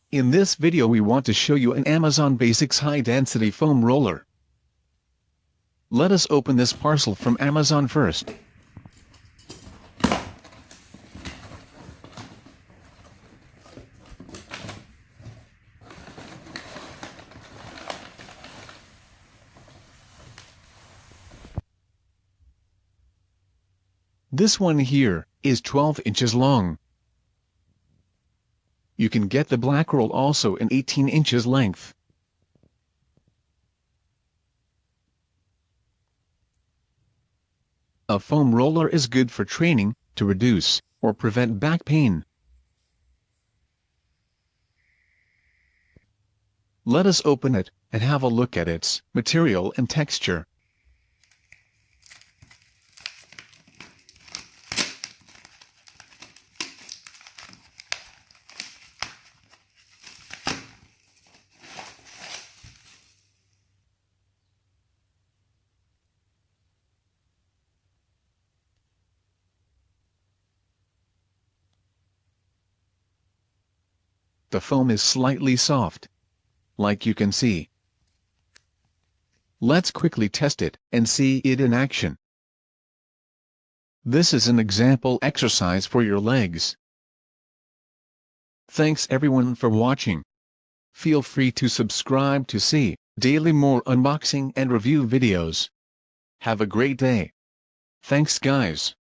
In this video we want to show you an AnazonBasics high-density foam roller. Let us open this parcel from Amazon first. This one here is 12 inches long. You can get the Blackroll also in 18 inches length. A foam roller is good for training, to reduce or prevent back pain. Let us open it and have a look at its material and texture. The foam is slightly soft, like you can see. Let's quickly test it and see it in action. This is an example exercise for your legs. Thanks everyone for watching. Feel free to subscribe to see daily more unboxing and review videos. Have a great day. Thanks guys.